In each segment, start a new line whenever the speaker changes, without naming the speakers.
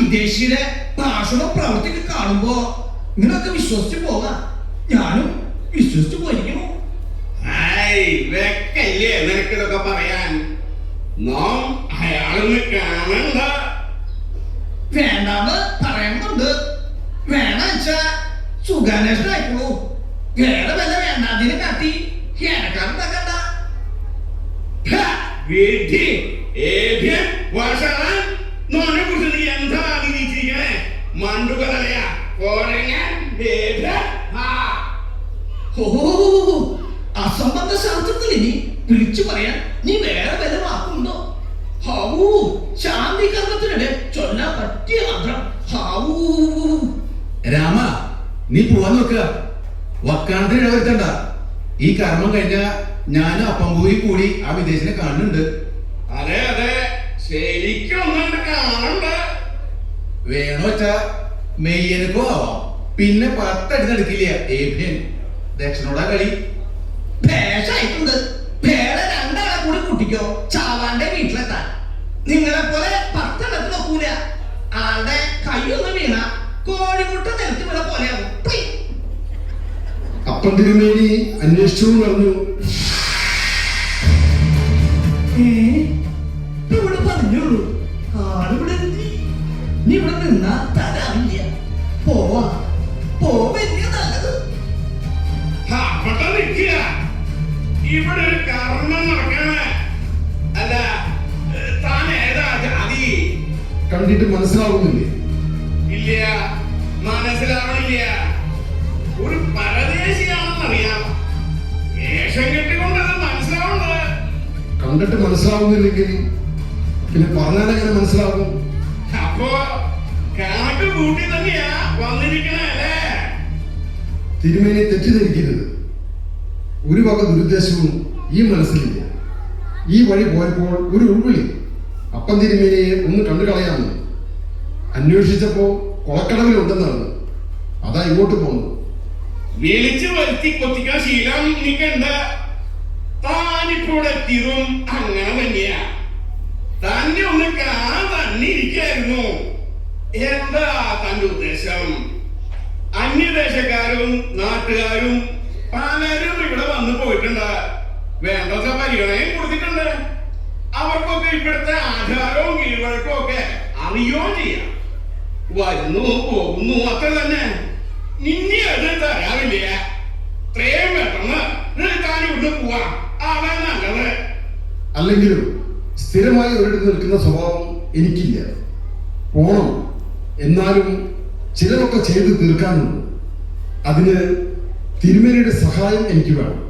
വിദേശിയുടെ ഭാഷണവും പ്രവൃത്തിയൊക്കെ കാണുമ്പോ നിങ്ങളൊക്കെ വിശ്വസിച്ച് പോകാം. ഞാനും വിശ്വസിച്ച് പോയിരിക്കുന്നു.
വെക്കല്ലേ നിനക്കിതൊക്കെ പറയാൻ? നാം അയാളൊന്ന് കാണണ്ട.
വേണ്ടാന്ന് പറയുന്നുണ്ട്. വേണച്ചാ സുഖാന്വേഷണമായിക്കോളൂ. വേറെ വല്ല വേണ്ടാതിനെ കാട്ടി എനക്കാരുണ്ടാക്കണ്ട.
മണ്ടുകളയാ
അസംബന്ധ ശാസ്ത്രത്തിൽ ഇനി വിളിച്ചു പറയാൻ നീ വേറെ വല്ല വാക്കുണ്ടോ? ഹാവൂ, ശാന്തി കർമ്മത്തിനിടെ ചൊല്ലാൻ പറ്റിയ മാത്രം. ഹാവൂ
രാമ, നീ പോവാൻ നോക്കുക. വക്കാണത്തിന് ഇടവരുത്തണ്ട. ഈ കർമ്മം കഴിഞ്ഞ ഞാനും അപ്പമ്പൂരി കൂടി ആ വിദേശിനെ കാണുന്നുണ്ട്.
അതെ അതെ, ശരിക്കൊന്നും കാണണ്ട്.
വേണോ വെച്ചാ മെയ്യനക്കോ ആവാം. പിന്നെ 10 അടി നടക്കില്ല. ഏഭ്യൻ ദക്ഷിണോടാ കളി.
ഭേഷായിട്ടുണ്ട്. വേറെ 2 ആളെ കൂടി കൂട്ടിക്കോ ചാവാന്റെ വീട്ടിലെത്താൻ. നിങ്ങളെ പോലെ 10 എണ്ണത്തിന് നോക്കൂല. ആളുടെ കൈയൊന്നും വീണ കോഴിമുട്ട നിലത്ത് വീണ പോലെയാവും.
അപ്പം തിരുമേനി അന്വേഷിച്ചു പറഞ്ഞു.
ഇവിടെ പറഞ്ഞോളൂ. ആളിവിടെ നീ ഇവിടെ നിന്നാ തരാമില്ല. പോവാ പോവല്ല നല്ലത്.
ഇവിടെ ഒരു കർമ്മം നടക്കണ. അല്ല, താൻ ഏതാ ജാതി?
കണ്ടിട്ട് മനസ്സിലാവുന്നില്ലേ?
ഇല്ല, മനസ്സിലാവണില്ല. ഒരു പരദേശിയാണെന്നറിയാം. വേഷം കെട്ടിക്കൊണ്ടത് മനസ്സിലാവുന്നത്.
കണ്ടിട്ട് മനസ്സിലാവുന്നില്ലെങ്കിൽ പിന്നെ പറഞ്ഞാലെങ്ങനെ മനസ്സിലാവും?
അപ്പോ കണക്ക് കൂട്ടി തന്നെയാ വന്നിരിക്കണല്ലേ?
തിരുമേനി തെറ്റിദ്ധരിക്കരുത്. ഒരു വക ദുരുദ്ദേശവും ഈ മനസ്സിലില്ല. ഈ വഴി പോയപ്പോൾ ഒരു ഉൾവിളി, അപ്പം തിരുമേനിയെ ഒന്ന് കണ്ടു കളയാമെന്ന്. അന്വേഷിച്ചപ്പോ കൊളക്കടവിലുണ്ടെന്നാണ്. അതാ ഇങ്ങോട്ട് പോകുന്നത്.
വിളിച്ചു വരുത്തി കൊത്തിക്കാൻ ശീലം നിൽക്കണ്ട. താനിപ്പോടെ എത്തിയതും അങ്ങനെ തന്നെയാ. തന്നെ ഒന്ന് കാണാൻ തന്നെ ഇരിക്കായിരുന്നു. എന്താ തന്റെ ഉദ്ദേശം? അന്യദേശക്കാരും നാട്ടുകാരും പലരും ഇവിടെ വന്നു പോയിട്ടുണ്ട്. വേണ്ടത്ര പരിഗണനയും കൊടുത്തിട്ടുണ്ട്. അവർക്കൊക്കെ ഇവിടുത്തെ ആചാരവും കീഴ്വഴക്കവും ഒക്കെ അറിയുകയും ചെയ്യാം. വരുന്നു പോകുന്നു അത്ര തന്നെ. നിന്നെ അത് തരാവില്ല. ഇത്രയും പെട്ടെന്ന് താൻ ഇവിടുന്ന് പോവാ അവൻ നല്ലത്.
അല്ലെങ്കിലും സ്ഥിരമായി ഒരിടത്ത് നിൽക്കുന്ന സ്വഭാവം എനിക്കില്ല. പോണം, എന്നാലും ചിലതൊക്കെ ചെയ്ത് തീർക്കാനുണ്ട്. അതിന് തിരുമേനിയുടെ സഹായം എനിക്ക് വേണം.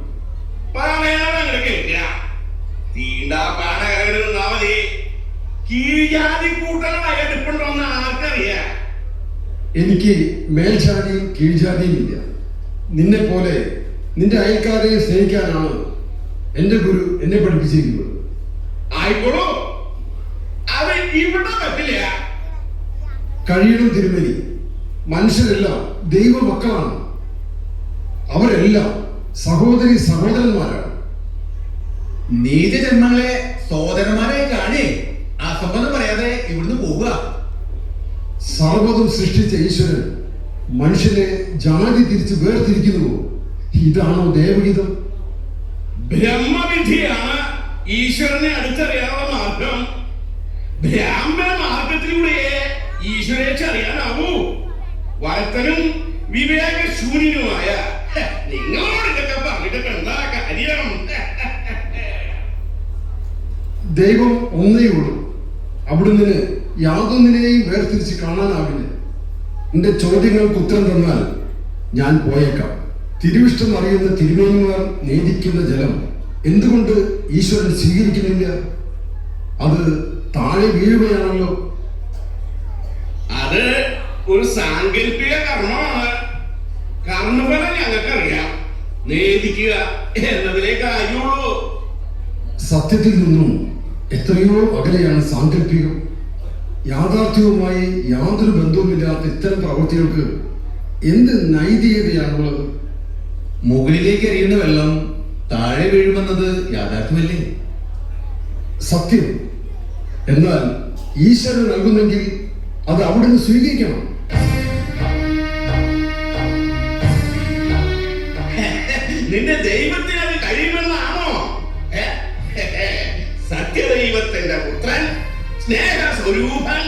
എനിക്ക് മേൽജാതിയും കീഴ്ജാതിയും ഇല്ല. നിന്നെ പോലെ നിന്റെ അയൽക്കാരെ സ്നേഹിക്കാനാണ് എന്റെ ഗുരു എന്നെ പഠിപ്പിച്ചിരിക്കുന്നത്.
ആയിക്കോളൂ, അത് ഇവിടെ പറ്റില്ല.
കഴിയണം തിരുമേനി. മനുഷ്യരെല്ലാം ദൈവ മക്കളാണ്. അവരെല്ലാം സഹോദരി സഹോദരന്മാരാണ്.
നീതിജന്മങ്ങളെ സഹോദരന്മാരെ കാണേ അസംബന്ധം പറയാതെ ഇവിടുന്ന് പോവുക.
സർവ്വതും സൃഷ്ടിച്ച ഈശ്വരൻ മനുഷ്യനെ ജാതി തിരിച്ച് വേർതിരിക്കുന്നുവോ? ഇതാണോ ദേവഗീതം?
ബ്രഹ്മവിധിയാണ് ഈശ്വരനെ അടുത്തറിയാനുള്ള മാർഗം. ബ്രാഹ്മണ മാർഗത്തിലൂടെ ഈശ്വരനെ അറിയാനാവൂ. വാഴ്ത്തനും വിവേകശൂന്യനുമായ നിങ്ങളോട് ഇതൊക്കെ പറഞ്ഞിട്ട് എന്താ കാര്യം?
ദൈവം ഒന്നേ ഉള്ളൂ. അവിടുന്ന് യാതൊന്നിനെയും വേർതിരിച്ച് കാണാനാവില്ല. എന്റെ ചോദ്യങ്ങൾക്ക് ഉത്തരം തന്നാൽ ഞാൻ പോയേക്കാം. തിരുവിഷ്ടം അറിയുന്ന തിരുമേനിമാർ നേദിക്കുന്ന ജലം എന്തുകൊണ്ട് ഈശ്വരൻ സ്വീകരിക്കുന്നില്ല? അത് താഴെ വീഴുകയാണല്ലോ.
അത് ഒരു സാങ്കല്പിക കർമ്മമാണ്. കർമ്മഫലം ഞങ്ങൾക്കറിയാം. നേദിക്കുക എന്നതിലേ കാര്യമുള്ളൂ.
സത്യത്തിൽ നിന്നും എത്രയോ അകലെയാണ് സാങ്കല്പികം. യാഥാർത്ഥ്യവുമായി യാതൊരു ബന്ധവുമില്ലാത്ത ഇത്തരം പ്രവൃത്തികൾക്ക് എന്ത് നൈതികതയാണുള്ളത്?
മുകളിലേക്ക് എറിയുന്ന വെള്ളം താഴെ വീഴുമെന്നത് യാഥാർത്ഥ്യമല്ലേ?
സത്യം. എന്നാൽ ഈശ്വരൻ നൽകുന്നെങ്കിൽ അത് അവിടുന്ന് സ്വീകരിക്കണം.
നിന്റെ ദൈവത്തിന് അത് കഴിയുമെന്നാണോ? സത്യദൈവത്തിന്റെ പുത്രൻ, സ്നേഹസ്വരൂപൻ,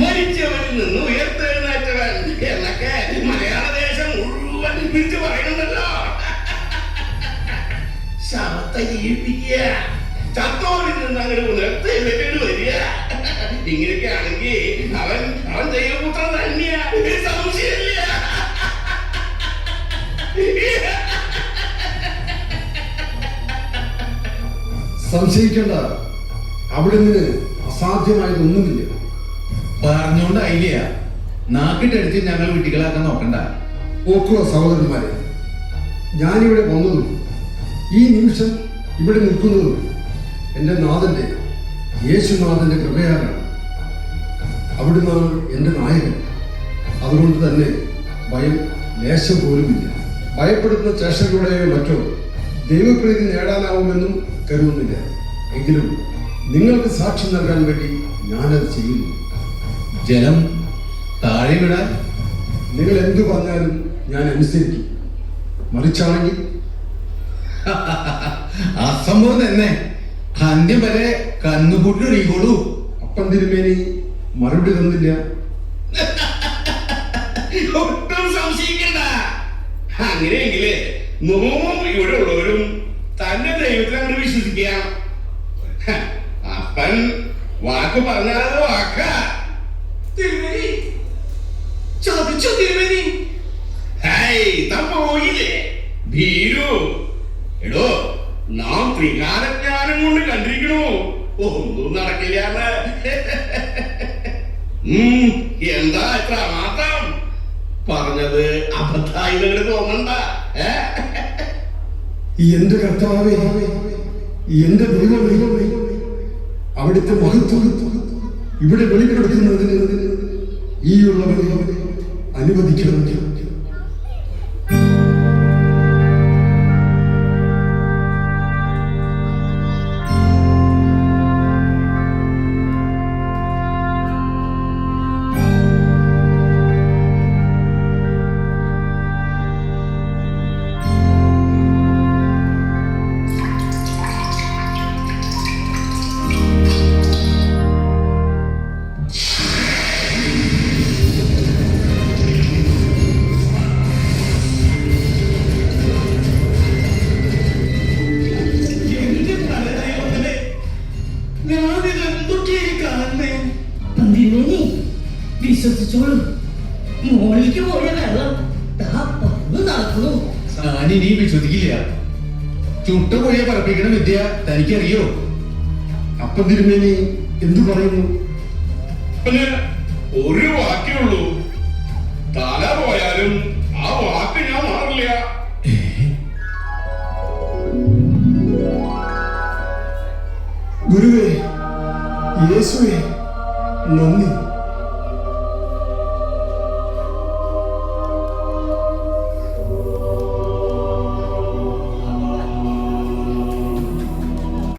മരിച്ചവരിൽ നിന്ന് ഉയർത്തെഴുന്നേറ്റവൻ എന്നൊക്കെ മലയാള ദേശം മുഴുവൻ വിളിച്ചു പറയുന്നുണ്ടല്ലോ. ശവത്തെ ജീവിപ്പിക്കുക, ചത്തോറിൽ നിന്ന് അങ്ങോട്ട് ഉയർത്തെഴുന്നേറ്റ് വരിക. ഇങ്ങനെയൊക്കെ ആണെങ്കിൽ അവൻ ദൈവപുത്രൻ തന്നെയാ, സംശയമില്ല.
സംശയിക്കേണ്ട, അവിടുന്ന് അസാധ്യമായതൊന്നുമില്ല.
പറഞ്ഞോണ്ടായില്ല, നാക്കിട്ടടിച്ച് ഞങ്ങൾ വീട്ടികളാക്കാൻ നോക്കണ്ട.
ഓക്കുക സഹോദരന്മാരെ, ഞാനിവിടെ വന്നതും ഈ നിമിഷം ഇവിടെ നിൽക്കുന്നതും എൻ്റെ നാഥൻ്റെ, യേശുനാഥൻ്റെ കൃപയാലാണ്. അവിടുന്നാണ് എൻ്റെ നായകൻ. അതുകൊണ്ട് തന്നെ ഭയം ലേശം പോലുമില്ല. ഭയപ്പെടുത്തുന്ന ചേഷ്ടകളുടെയോ മറ്റോ ദൈവപ്രീതി നേടാനാവുമെന്നും കരുതുന്നില്ല. എങ്കിലും നിങ്ങൾക്ക് സാക്ഷ്യം നൽകാൻ വേണ്ടി ഞാനത് ചെയ്യുന്നു.
ജലം താഴെ വിടാൻ
നിങ്ങൾ എന്തു പറഞ്ഞാലും ഞാൻ അനുസരിക്കും. മറിച്ചാണെങ്കിൽ
അസംഭവം തന്നെ. അന്ത്യം വരെ കന്നുകൂട്ടി ഒഴുകിക്കോളൂ.
അപ്പം തിരുമേനി മറുപടി തന്നില്ല.
ഒട്ടും സംശയിക്കണ്ട. അങ്ങനെയെങ്കില് നോവും ഇവിടെ ഉള്ളവരും തന്റെ ദൈവത്തിൽ അങ്ങോട്ട് വിശ്വസിക്കാം. അപ്പൻ വാക്ക് പറഞ്ഞാൽ വാക്ക.
തിരുമേനി ചതിച്ചോ തിരുമേനി?
താൻ പോയില്ലേ ഭീരു? എടോ, നാം ത്രികാലജ്ഞാനം കൊണ്ട് കണ്ടിരിക്കണു ഒന്നും നടക്കില്ലാന്ന്. എന്താ ഇത്ര മാത്രം പറഞ്ഞത്? അബദ്ധായി നിങ്ങൾ തോന്നണ്ട.
എന്റെ കർത്താവേ, എന്റെ ദൈവമേ, അവിടുത്തെ മഹത്വം ഇവിടെ വെളിപ്പെടുത്തുന്നതിന് ഈ ഉള്ളവരെ അനുവദിക്കണം.
വിശ്വസിച്ചോളൂ, മോളിലേക്ക് പോയ വെള്ളം നടക്കുന്നു.
ഞാനിനി വിശ്വസിക്കില്ല. ചുട്ട കോഴിയെ പറപ്പിക്കണ വിദ്യ തനിക്കറിയോ?
അപ്പം തിരുമേനി എന്തു പറയുന്നു?
പിന്നെ ഒരു വാക്കേ ഉള്ളൂ. തല പോയാലും ആ വാക്ക് ഞാൻ മാറില്ല.
ഗുരുവേ, യേശുവേ, നന്ദി.